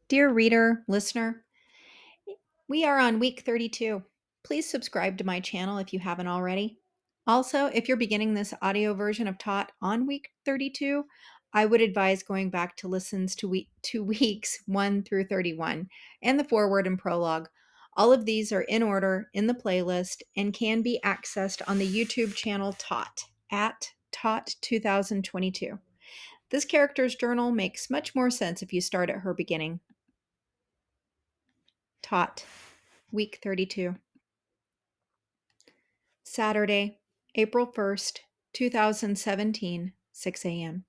Dear reader, listener, we are on week 32. Please subscribe to my channel if you haven't already. Also, if you're beginning this audio version of Taught on week 32, I would advise going back to listens to weeks 1 through 31 and the foreword and prologue. All of these are in order in the playlist and can be accessed on the YouTube channel Taught at Taught 2022. This character's journal makes much more sense if you start at her beginning. Taught, week 32. Saturday, April 1st, 2017, 6 a.m.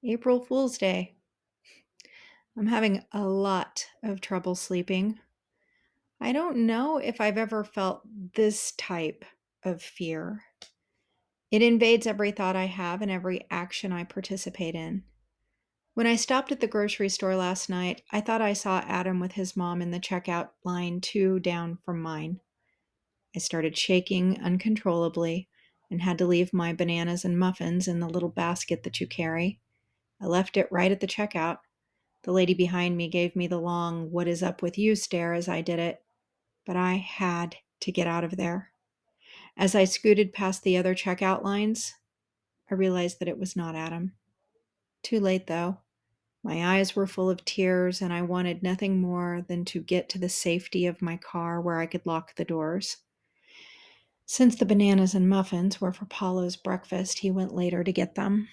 April Fool's Day. I'm having a lot of trouble sleeping. I don't know if I've ever felt this type of fear. It invades every thought I have and every action I participate in. When I stopped at the grocery store last night, I thought I saw Adam with his mom in the checkout line 2 down from mine. I started shaking uncontrollably and had to leave my bananas and muffins in the little basket that you carry. I left it right at the checkout. The lady behind me gave me the long, "What is up with you?" stare as I did it, but I had to get out of there. As I scooted past the other checkout lines, I realized that it was not Adam. Too late, though. My eyes were full of tears, and I wanted nothing more than to get to the safety of my car where I could lock the doors. Since the bananas and muffins were for Paulo's breakfast, he went later to get them.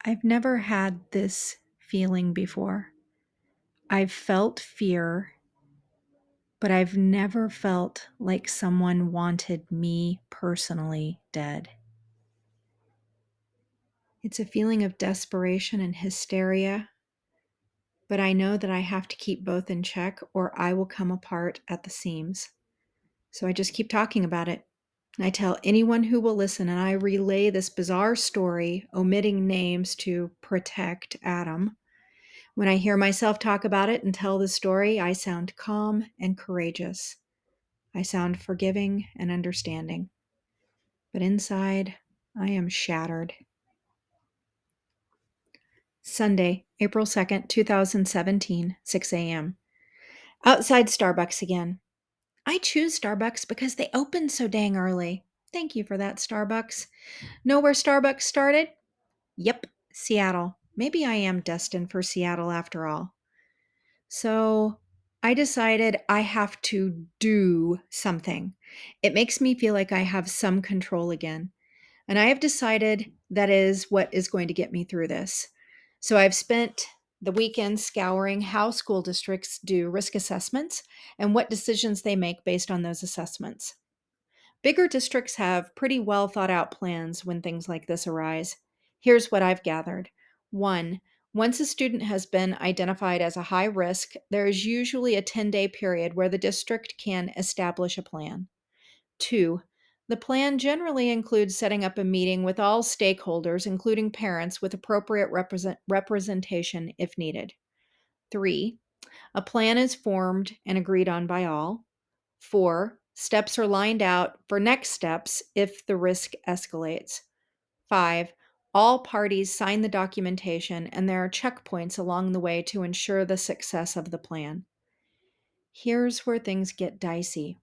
I've never had this feeling before. I've felt fear, but I've never felt like someone wanted me personally dead. It's a feeling of desperation and hysteria, but I know that I have to keep both in check or I will come apart at the seams. So I just keep talking about it. I tell anyone who will listen, and I relay this bizarre story, omitting names to protect Adam. When I hear myself talk about it and tell the story, I sound calm and courageous. I sound forgiving and understanding. But inside, I am shattered. Sunday, April 2nd, 2017, 6 a.m. Outside Starbucks again. I choose Starbucks because they open so dang early. Thank you for that, Starbucks. Know where Starbucks started? Yep, Seattle. Maybe I am destined for Seattle after all. So I decided I have to do something. It makes me feel like I have some control again. And I have decided that is what is going to get me through this. So I've spent the weekend scouring how school districts do risk assessments and what decisions they make based on those assessments. Bigger districts have pretty well thought out plans when things like this arise. Here's what I've gathered. 1. Once a student has been identified as a high risk, there is usually a 10-day period where the district can establish a plan. 2. The plan generally includes setting up a meeting with all stakeholders, including parents, with appropriate representation if needed. 3. A plan is formed and agreed on by all. 4. Steps are lined out for next steps if the risk escalates. 5. All parties sign the documentation and there are checkpoints along the way to ensure the success of the plan. Here's where things get dicey.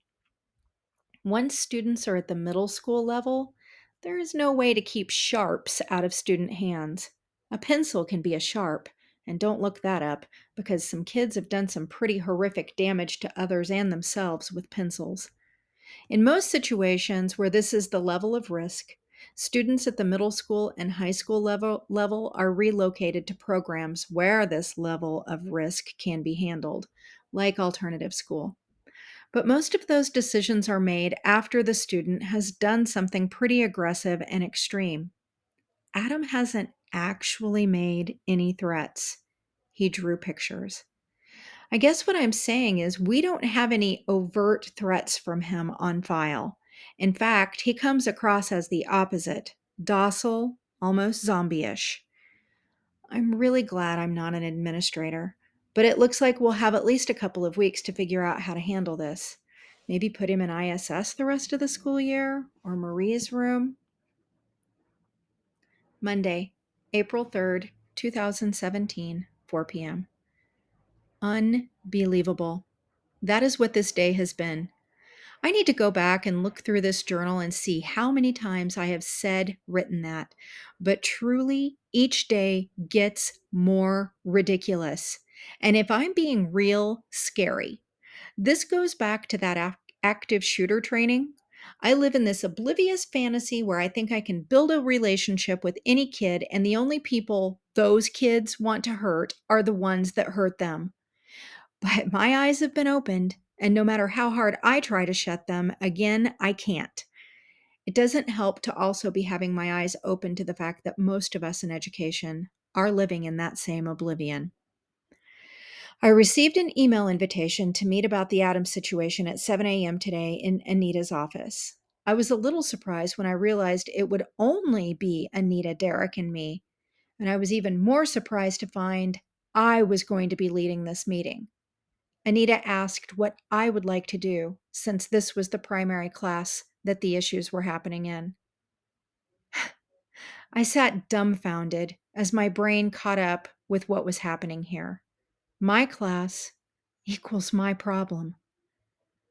Once students are at the middle school level, there is no way to keep sharps out of student hands. A pencil can be a sharp, and don't look that up because some kids have done some pretty horrific damage to others and themselves with pencils. In most situations where this is the level of risk, students at the middle school and high school level are relocated to programs where this level of risk can be handled, like alternative school. But most of those decisions are made after the student has done something pretty aggressive and extreme. Adam hasn't actually made any threats. He drew pictures. I guess what I'm saying is we don't have any overt threats from him on file. In fact, he comes across as the opposite, docile, almost zombie-ish. I'm really glad I'm not an administrator, but it looks like we'll have at least a couple of weeks to figure out how to handle this. Maybe put him in ISS the rest of the school year, or Marie's room. Monday, April 3rd, 2017, 4 p.m. Unbelievable. That is what this day has been. I need to go back and look through this journal and see how many times I have written that. But truly, each day gets more ridiculous. And if I'm being real, scary. This goes back to that active shooter training. I live in this oblivious fantasy where I think I can build a relationship with any kid, and the only people those kids want to hurt are the ones that hurt them. But my eyes have been opened, and no matter how hard I try to shut them, again, I can't. It doesn't help to also be having my eyes open to the fact that most of us in education are living in that same oblivion. I received an email invitation to meet about the Adams situation at 7 a.m. today in Anita's office. I was a little surprised when I realized it would only be Anita, Derek, and me, and I was even more surprised to find I was going to be leading this meeting. Anita asked what I would like to do since this was the primary class that the issues were happening in. I sat dumbfounded as my brain caught up with what was happening here. My class equals my problem.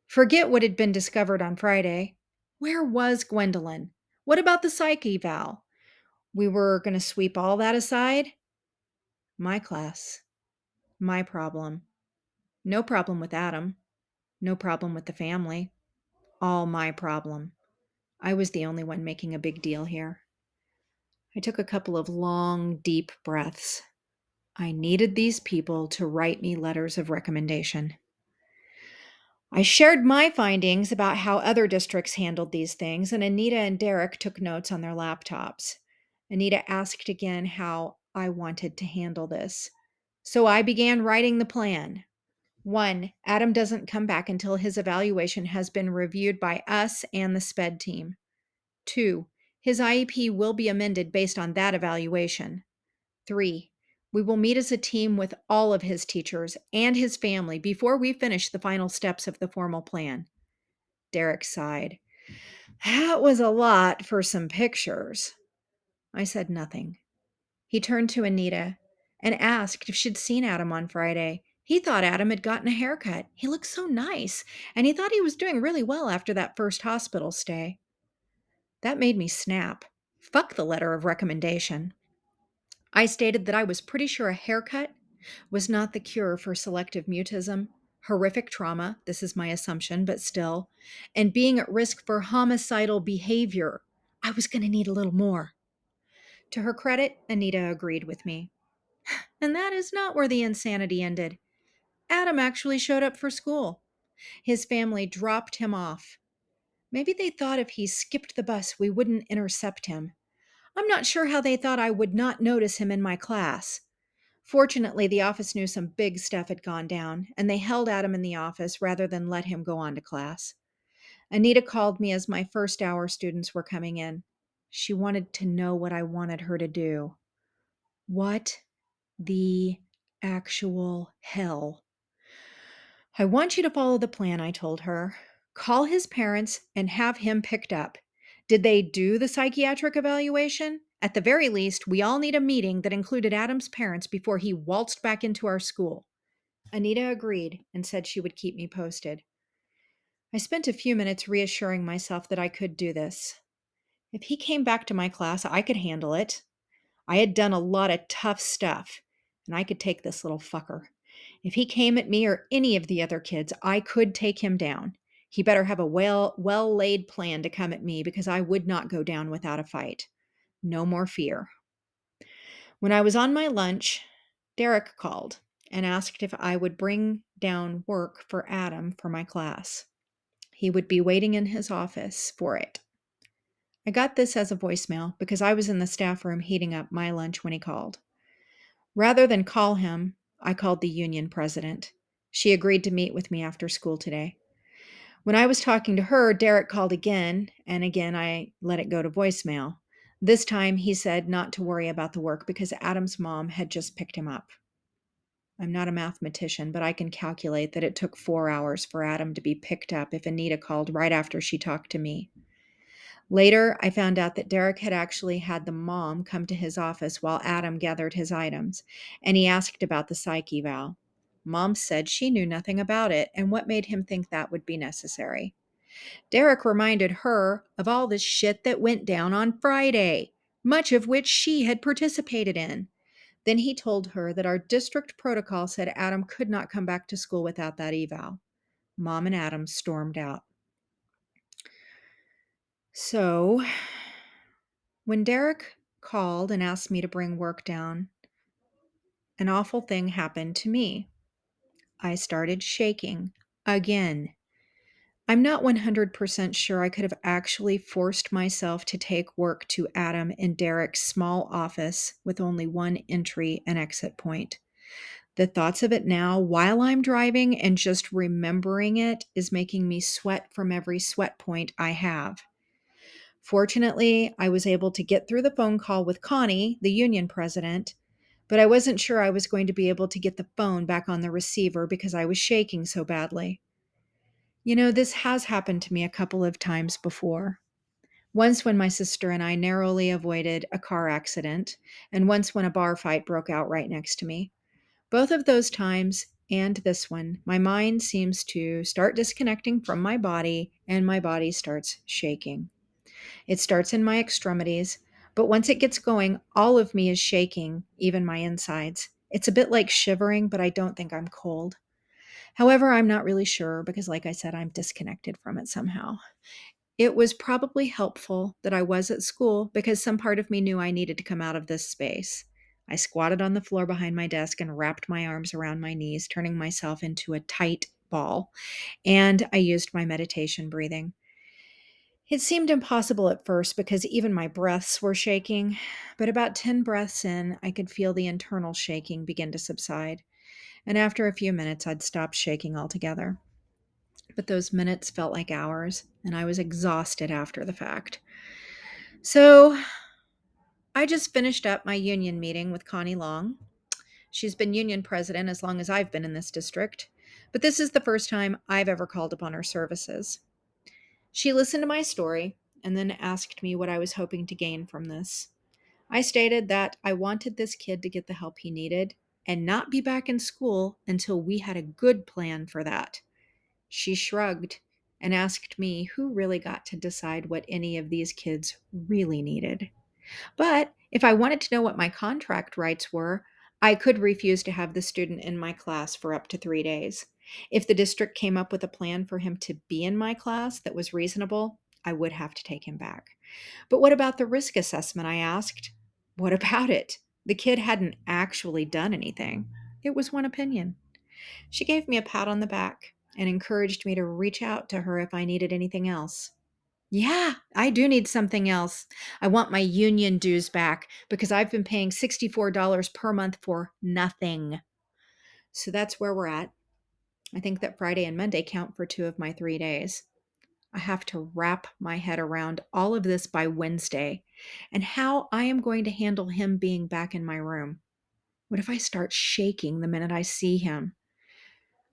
Forget what had been discovered on Friday. Where was Gwendolyn? What about the psych eval? We were going to sweep all that aside? My class. My problem. No problem with Adam. No problem with the family. All my problem. I was the only one making a big deal here. I took a couple of long, deep breaths. I needed these people to write me letters of recommendation. I shared my findings about how other districts handled these things, and Anita and Derek took notes on their laptops. Anita asked again how I wanted to handle this. So I began writing the plan. 1. Adam doesn't come back until his evaluation has been reviewed by us and the SPED team. 2. His IEP will be amended based on that evaluation. 3. We will meet as a team with all of his teachers and his family before we finish the final steps of the formal plan. Derek sighed. That was a lot for some pictures. I said nothing. He turned to Anita and asked if she'd seen Adam on Friday. He thought Adam had gotten a haircut. He looked so nice, and he thought he was doing really well after that first hospital stay. That made me snap. Fuck the letter of recommendation. I stated that I was pretty sure a haircut was not the cure for selective mutism, horrific trauma, this is my assumption, but still, and being at risk for homicidal behavior. I was going to need a little more. To her credit, Anita agreed with me. And that is not where the insanity ended. Adam actually showed up for school. His family dropped him off. Maybe they thought if he skipped the bus, we wouldn't intercept him. I'm not sure how they thought I would not notice him in my class. Fortunately, the office knew some big stuff had gone down, and they held Adam in the office rather than let him go on to class. Anita called me as my first hour students were coming in. She wanted to know what I wanted her to do. What the actual hell? I want you to follow the plan, I told her. Call his parents and have him picked up. Did they do the psychiatric evaluation? At the very least, we all need a meeting that included Adam's parents before he waltzed back into our school. Anita agreed and said she would keep me posted. I spent a few minutes reassuring myself that I could do this. If he came back to my class, I could handle it. I had done a lot of tough stuff, and I could take this little fucker. If he came at me or any of the other kids, I could take him down. He better have a well-laid plan to come at me because I would not go down without a fight. No more fear. When I was on my lunch, Derek called and asked if I would bring down work for Adam for my class. He would be waiting in his office for it. I got this as a voicemail because I was in the staff room heating up my lunch when he called. Rather than call him, I called the union president. She agreed to meet with me after school today. When I was talking to her, Derek called again, and again I let it go to voicemail. This time he said not to worry about the work because Adam's mom had just picked him up. I'm not a mathematician, but I can calculate that it took 4 hours for Adam to be picked up if Anita called right after she talked to me. Later, I found out that Derek had actually had the mom come to his office while Adam gathered his items, and he asked about the psych eval. Mom said she knew nothing about it and what made him think that would be necessary. Derek reminded her of all the shit that went down on Friday, much of which she had participated in. Then he told her that our district protocol said Adam could not come back to school without that eval. Mom and Adam stormed out. So, when Derek called and asked me to bring work down, an awful thing happened to me. I started shaking again. I'm not 100% sure I could have actually forced myself to take work to Adam in Derek's small office with only one entry and exit point. The thoughts of it now, while I'm driving and just remembering it, is making me sweat from every sweat point I have. Fortunately, I was able to get through the phone call with Connie, the union president, but I wasn't sure I was going to be able to get the phone back on the receiver because I was shaking so badly. This has happened to me a couple of times before. Once when my sister and I narrowly avoided a car accident, and once when a bar fight broke out right next to me. Both of those times and this one, my mind seems to start disconnecting from my body and my body starts shaking. It starts in my extremities, but once it gets going, all of me is shaking, even my insides. It's a bit like shivering, but I don't think I'm cold. However, I'm not really sure because, like I said, I'm disconnected from it somehow. It was probably helpful that I was at school because some part of me knew I needed to come out of this space. I squatted on the floor behind my desk and wrapped my arms around my knees, turning myself into a tight ball, and I used my meditation breathing. It seemed impossible at first because even my breaths were shaking, but about 10 breaths in, I could feel the internal shaking begin to subside, and after a few minutes, I'd stopped shaking altogether. But those minutes felt like hours, and I was exhausted after the fact. So I just finished up my union meeting with Connie Long. She's been union president as long as I've been in this district, but this is the first time I've ever called upon her services. She listened to my story and then asked me what I was hoping to gain from this. I stated that I wanted this kid to get the help he needed and not be back in school until we had a good plan for that. She shrugged and asked me who really got to decide what any of these kids really needed. But if I wanted to know what my contract rights were, I could refuse to have the student in my class for up to 3 days. If the district came up with a plan for him to be in my class that was reasonable, I would have to take him back. But what about the risk assessment? I asked. What about it? The kid hadn't actually done anything. It was one opinion. She gave me a pat on the back and encouraged me to reach out to her if I needed anything else. Yeah, I do need something else. I want my union dues back because I've been paying $64 per month for nothing. So that's where we're at. I think that Friday and Monday count for 2 of my 3 days. I have to wrap my head around all of this by Wednesday and how I am going to handle him being back in my room. What if I start shaking the minute I see him?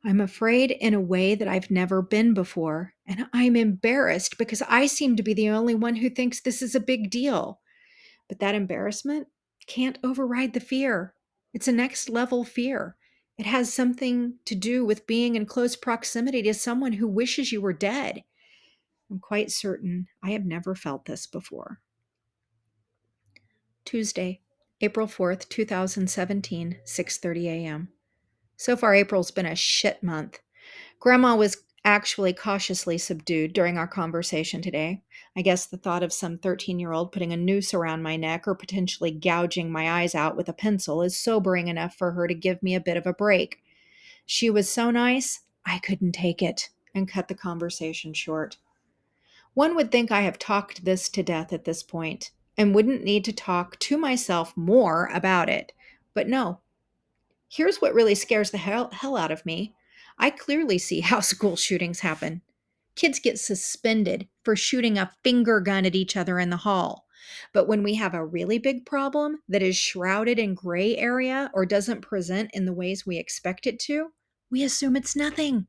I'm afraid in a way that I've never been before, and I'm embarrassed because I seem to be the only one who thinks this is a big deal. But that embarrassment can't override the fear. It's a next level fear. It has something to do with being in close proximity to someone who wishes you were dead. I'm quite certain I have never felt this before. Tuesday, April 4th, 2017, 6:30 a.m. So far April's been a shit month. Grandma was actually cautiously subdued during our conversation today. I guess the thought of some 13-year-old putting a noose around my neck or potentially gouging my eyes out with a pencil is sobering enough for her to give me a bit of a break. She was so nice, I couldn't take it and cut the conversation short. One would think I have talked this to death at this point and wouldn't need to talk to myself more about it. But no, here's what really scares the hell out of me. I clearly see how school shootings happen. Kids get suspended for shooting a finger gun at each other in the hall. But when we have a really big problem that is shrouded in gray area or doesn't present in the ways we expect it to, we assume it's nothing.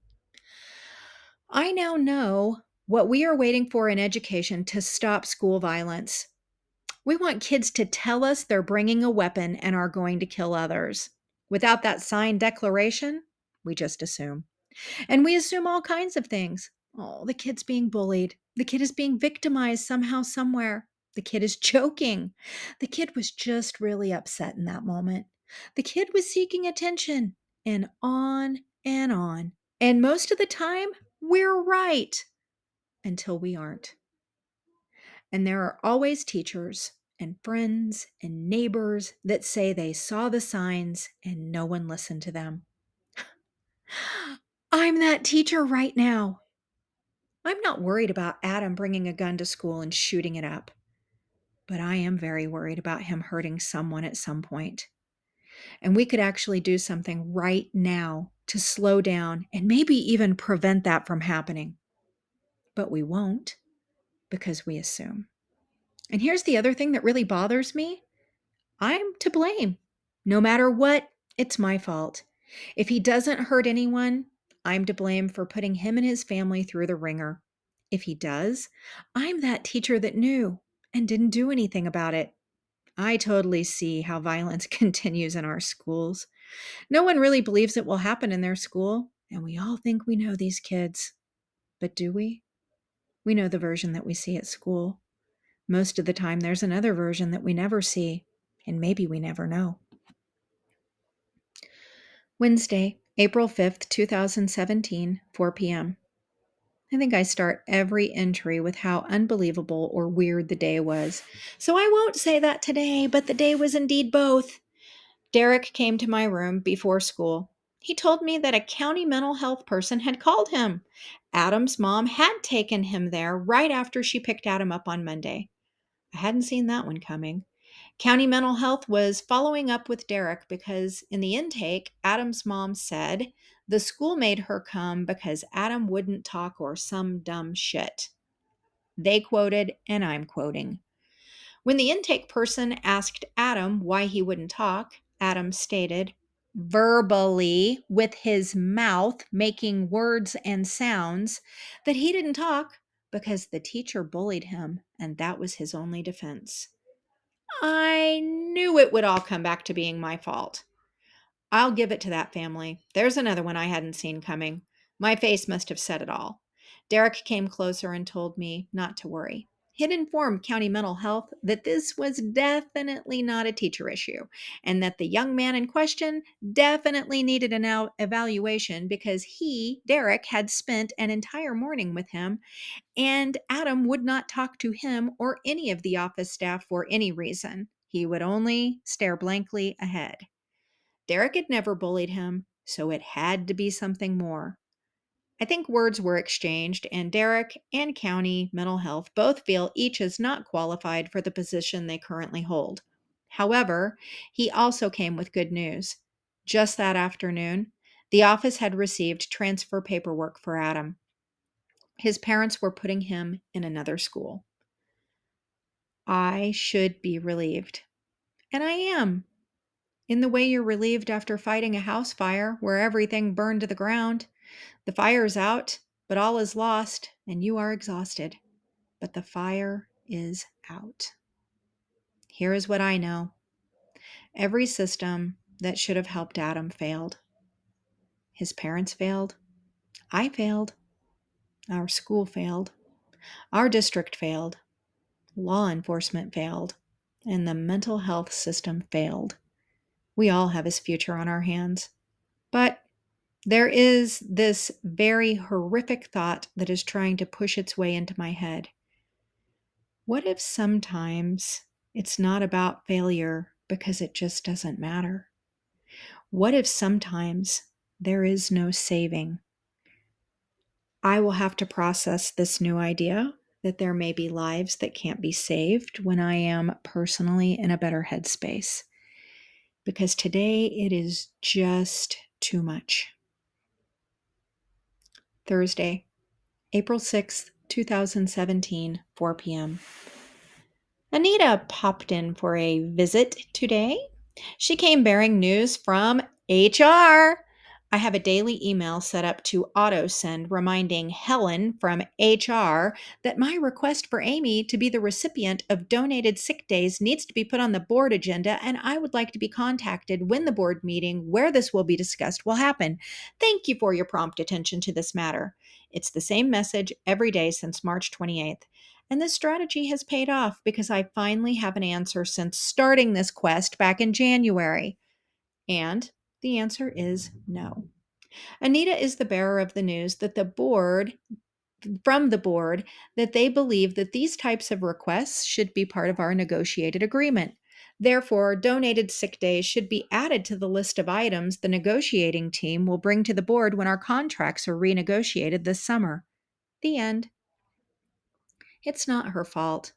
I now know what we are waiting for in education to stop school violence. We want kids to tell us they're bringing a weapon and are going to kill others. Without that signed declaration, we just assume. And we assume all kinds of things. Oh, the kid's being bullied. The kid is being victimized somehow, somewhere. The kid is joking. The kid was just really upset in that moment. The kid was seeking attention, and on and on. And most of the time, we're right until we aren't. And there are always teachers and friends and neighbors that say they saw the signs and no one listened to them. I'm that teacher right now. I'm not worried about Adam bringing a gun to school and shooting it up, but I am very worried about him hurting someone at some point. And we could actually do something right now to slow down and maybe even prevent that from happening. But we won't because we assume. And here's the other thing that really bothers me. I'm to blame. No matter what, it's my fault. If he doesn't hurt anyone, I'm to blame for putting him and his family through the ringer. If he does, I'm that teacher that knew and didn't do anything about it. I totally see how violence continues in our schools. No one really believes it will happen in their school, and we all think we know these kids. But do we? We know the version that we see at school. Most of the time, there's another version that we never see, and maybe we never know. Wednesday, April 5th, 2017, 4 p.m. I think I start every entry with how unbelievable or weird the day was. So I won't say that today, but the day was indeed both. Derek came to my room before school. He told me that a county mental health person had called him. Adam's mom had taken him there right after she picked Adam up on Monday. I hadn't seen that one coming. County Mental Health was following up with Derek because in the intake, Adam's mom said the school made her come because Adam wouldn't talk or some dumb shit. They quoted, and I'm quoting. When the intake person asked Adam why he wouldn't talk, Adam stated, verbally, with his mouth making words and sounds, that he didn't talk because the teacher bullied him, and that was his only defense. I knew it would all come back to being my fault. I'll give it to that family. There's another one I hadn't seen coming. My face must have said it all. Derek came closer and told me not to worry. He'd informed County Mental Health that this was definitely not a teacher issue, and that the young man in question definitely needed an evaluation because he, Derek, had spent an entire morning with him, and Adam would not talk to him or any of the office staff for any reason. He would only stare blankly ahead. Derek had never bullied him, so it had to be something more. I think words were exchanged, and Derek and County Mental Health both feel each is not qualified for the position they currently hold. However, he also came with good news. Just that afternoon, the office had received transfer paperwork for Adam. His parents were putting him in another school. I should be relieved. And I am. In the way you're relieved after fighting a house fire where everything burned to the ground. The fire's out, but all is lost, and you are exhausted. But the fire is out. Here is what I know. Every system that should have helped Adam failed. His parents failed. I failed. Our school failed. Our district failed. Law enforcement failed. And the mental health system failed. We all have his future on our hands. But there is this very horrific thought that is trying to push its way into my head. What if sometimes it's not about failure because it just doesn't matter? What if sometimes there is no saving? I will have to process this new idea that there may be lives that can't be saved when I am personally in a better headspace. Because today it is just too much. Thursday, April 6th, 2017, 4 p.m. Anita popped in for a visit today. She came bearing news from HR. I have a daily email set up to auto send reminding Helen from HR that my request for Amy to be the recipient of donated sick days needs to be put on the board agenda, and I would like to be contacted when the board meeting where this will be discussed will happen. Thank you for your prompt attention to this matter. It's the same message every day since March 28th. And this strategy has paid off because I finally have an answer since starting this quest back in January. And the answer is no. Anita is the bearer of the news that from the board, that they believe that these types of requests should be part of our negotiated agreement. Therefore, donated sick days should be added to the list of items the negotiating team will bring to the board when our contracts are renegotiated this summer. The end. It's not her fault.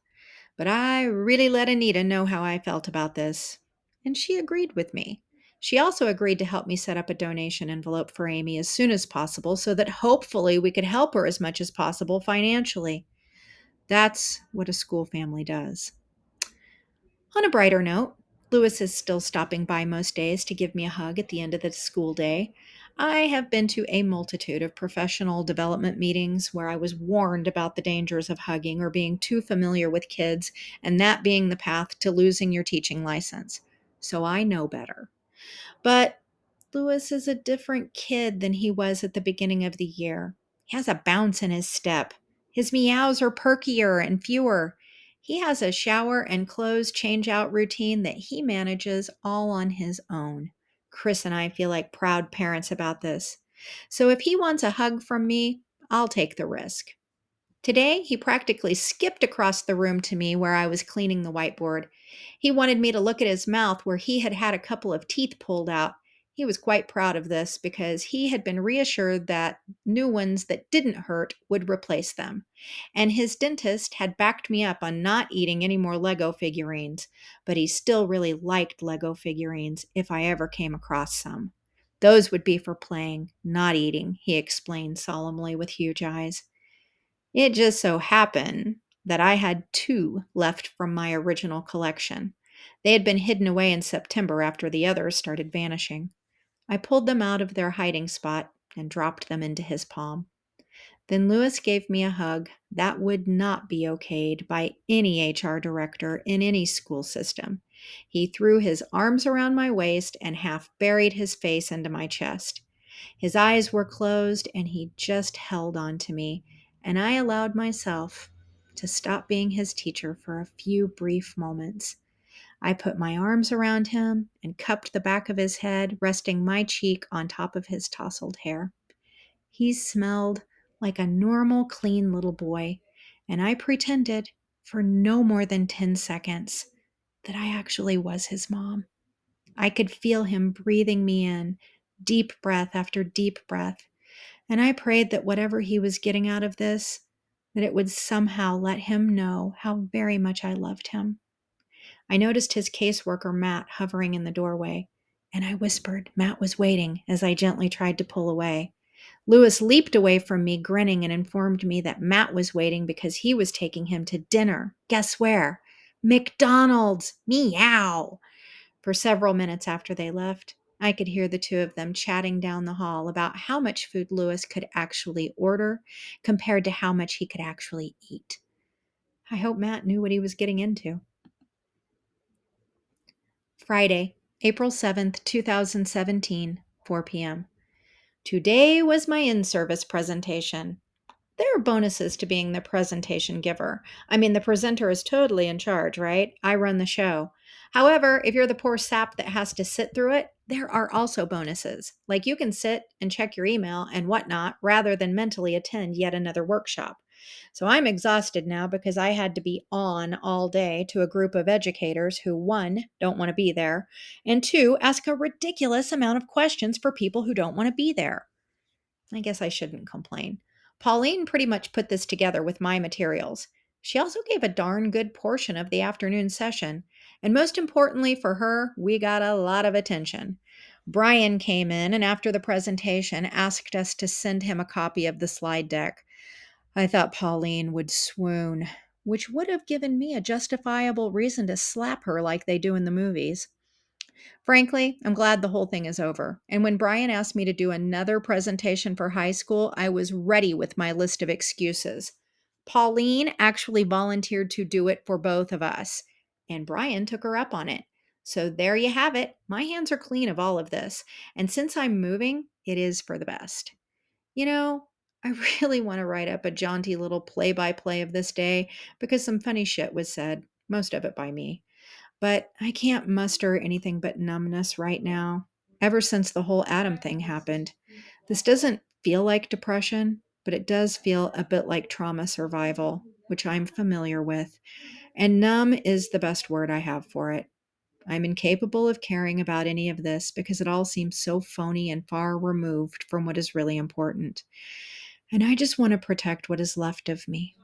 But I really let Anita know how I felt about this, and she agreed with me. She also agreed to help me set up a donation envelope for Amy as soon as possible so that hopefully we could help her as much as possible financially. That's what a school family does. On a brighter note, Lewis is still stopping by most days to give me a hug at the end of the school day. I have been to a multitude of professional development meetings where I was warned about the dangers of hugging or being too familiar with kids, and that being the path to losing your teaching license. So I know better. But Lewis is a different kid than he was at the beginning of the year. He has a bounce in his step. His meows are perkier and fewer. He has a shower and clothes change out routine that he manages all on his own. Chris and I feel like proud parents about this. So if he wants a hug from me, I'll take the risk. Today, he practically skipped across the room to me where I was cleaning the whiteboard. He wanted me to look at his mouth where he had had a couple of teeth pulled out. He was quite proud of this because he had been reassured that new ones that didn't hurt would replace them. And his dentist had backed me up on not eating any more Lego figurines, but he still really liked Lego figurines if I ever came across some. Those would be for playing, not eating, he explained solemnly with huge eyes. It just so happened that I had two left from my original collection. They had been hidden away in September after the others started vanishing. I pulled them out of their hiding spot and dropped them into his palm. Then Lewis gave me a hug that would not be okayed by any HR director in any school system. He threw his arms around my waist and half buried his face into my chest. His eyes were closed and he just held on to me, and I allowed myself to stop being his teacher for a few brief moments. I put my arms around him and cupped the back of his head, resting my cheek on top of his tousled hair. He smelled like a normal, clean little boy, and I pretended for no more than 10 seconds that I actually was his mom. I could feel him breathing me in, deep breath after deep breath, and I prayed that whatever he was getting out of this, that it would somehow let him know how very much I loved him. I noticed his caseworker, Matt, hovering in the doorway, and I whispered Matt was waiting as I gently tried to pull away. Lewis leaped away from me, grinning, and informed me that Matt was waiting because he was taking him to dinner. Guess where? McDonald's! Meow! For several minutes after they left, I could hear the two of them chatting down the hall about how much food Lewis could actually order compared to how much he could actually eat. I hope Matt knew what he was getting into. Friday, April 7th, 2017, 4 p.m. Today was my in-service presentation. There are bonuses to being the presentation giver. I mean, the presenter is totally in charge, right? I run the show. However, if you're the poor sap that has to sit through it, there are also bonuses. Like you can sit and check your email and whatnot rather than mentally attend yet another workshop. So I'm exhausted now because I had to be on all day to a group of educators who, one, don't want to be there, and two, ask a ridiculous amount of questions for people who don't want to be there. I guess I shouldn't complain. Pauline pretty much put this together with my materials. She also gave a darn good portion of the afternoon session. And most importantly for her, we got a lot of attention. Brian came in and after the presentation asked us to send him a copy of the slide deck. I thought Pauline would swoon, which would have given me a justifiable reason to slap her like they do in the movies. Frankly, I'm glad the whole thing is over. And when Brian asked me to do another presentation for high school, I was ready with my list of excuses. Pauline actually volunteered to do it for both of us, and Brian took her up on it. So there you have it. My hands are clean of all of this. And since I'm moving, it is for the best. You know, I really want to write up a jaunty little play by play of this day because some funny shit was said, most of it by me. But I can't muster anything but numbness right now, ever since the whole Adam thing happened. This doesn't feel like depression, but it does feel a bit like trauma survival, which I'm familiar with. And numb is the best word I have for it. I'm incapable of caring about any of this because it all seems so phony and far removed from what is really important. And I just want to protect what is left of me.